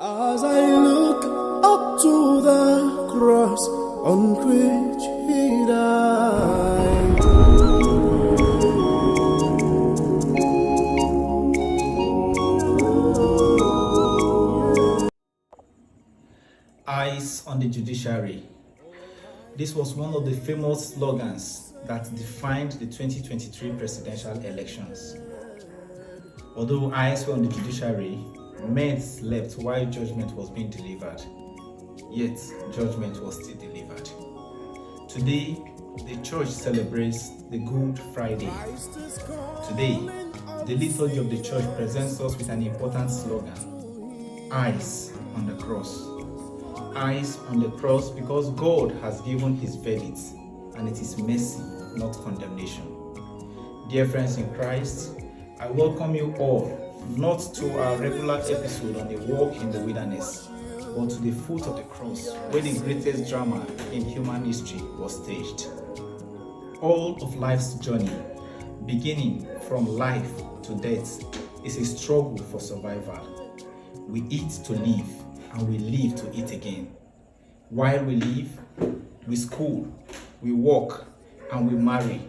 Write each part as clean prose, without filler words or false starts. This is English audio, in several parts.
As I look up to the cross on which he died, Eyes on the judiciary. This was one of the famous slogans that defined the 2023 presidential elections. Although eyes were on the judiciary, men slept while judgment was being delivered. Yet, judgment was still delivered. Today, the church celebrates the Good Friday. Today, the liturgy of the church presents us with an important slogan: eyes on the cross. Eyes on the cross, because God has given his verdict, and it is mercy, not condemnation. Dear friends in Christ, I welcome you all not to our regular episode on a walk in the wilderness, but to the foot of the cross, where the greatest drama in human history was staged. All of life's journey, beginning from life to death, is a struggle for survival. We eat to live, and we live to eat again. While we live, we school, we work, and we marry.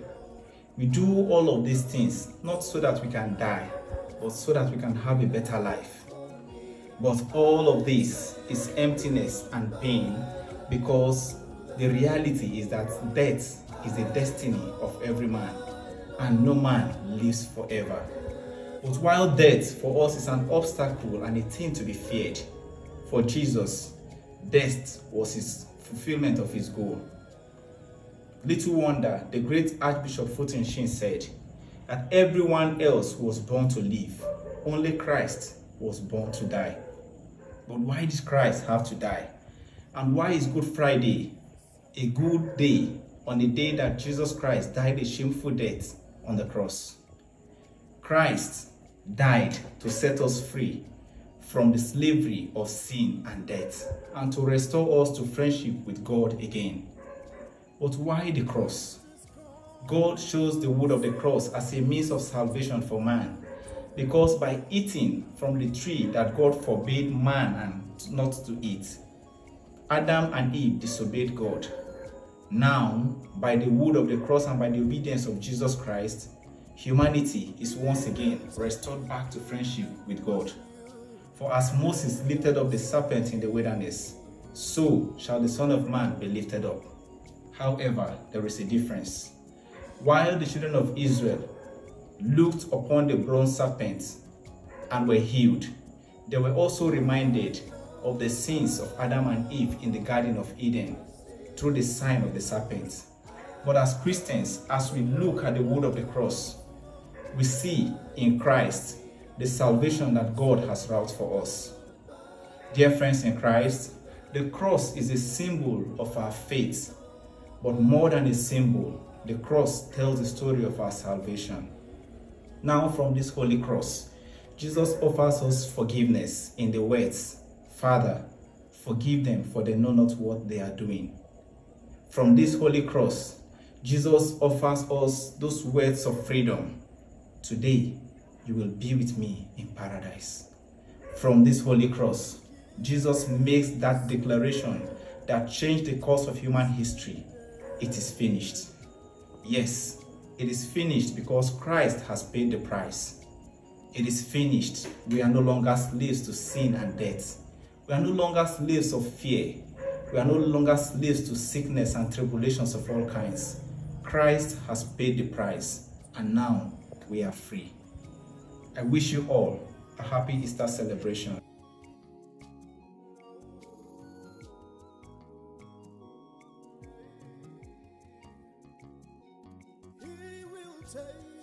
We do all of these things not so that we can die, but so that we can have a better life. But all of this is emptiness and pain, because the reality is that death is the destiny of every man, and no man lives forever. But while death for us is an obstacle and a thing to be feared, for Jesus, death was his fulfillment of his goal. Little wonder the great Archbishop Shin said that everyone else was born to live, only Christ was born to die. But why did Christ have to die? And why is Good Friday a good day on the day that Jesus Christ died a shameful death on the cross? Christ died to set us free from the slavery of sin and death, and to restore us to friendship with God again. But why the cross? God chose the wood of the cross as a means of salvation for man, because by eating from the tree that God forbade man and not to eat, Adam and Eve disobeyed God. Now, by the wood of the cross and by the obedience of Jesus Christ, humanity is once again restored back to friendship with God. For as Moses lifted up the serpent in the wilderness, so shall the Son of Man be lifted up. However, there is a difference. While the children of Israel looked upon the bronze serpent and were healed, they were also reminded of the sins of Adam and Eve in the Garden of Eden through the sign of the serpent. But as Christians, as we look at the wood of the cross, we see in Christ the salvation that God has wrought for us. Dear friends in Christ, the cross is a symbol of our faith, but more than a symbol, the cross tells the story of our salvation. Now, from this holy cross, Jesus offers us forgiveness in the words, "Father, forgive them, for they know not what they are doing." From this holy cross, Jesus offers us those words of freedom: "Today, you will be with me in paradise." From this holy cross, Jesus makes that declaration that changed the course of human history: it is finished. Yes, it is finished because Christ has paid the price. It is finished. We are no longer slaves to sin and death. We are no longer slaves of fear. We are no longer slaves to sickness and tribulations of all kinds. Christ has paid the price, and now we are free. I wish you all a happy Easter celebration. he will take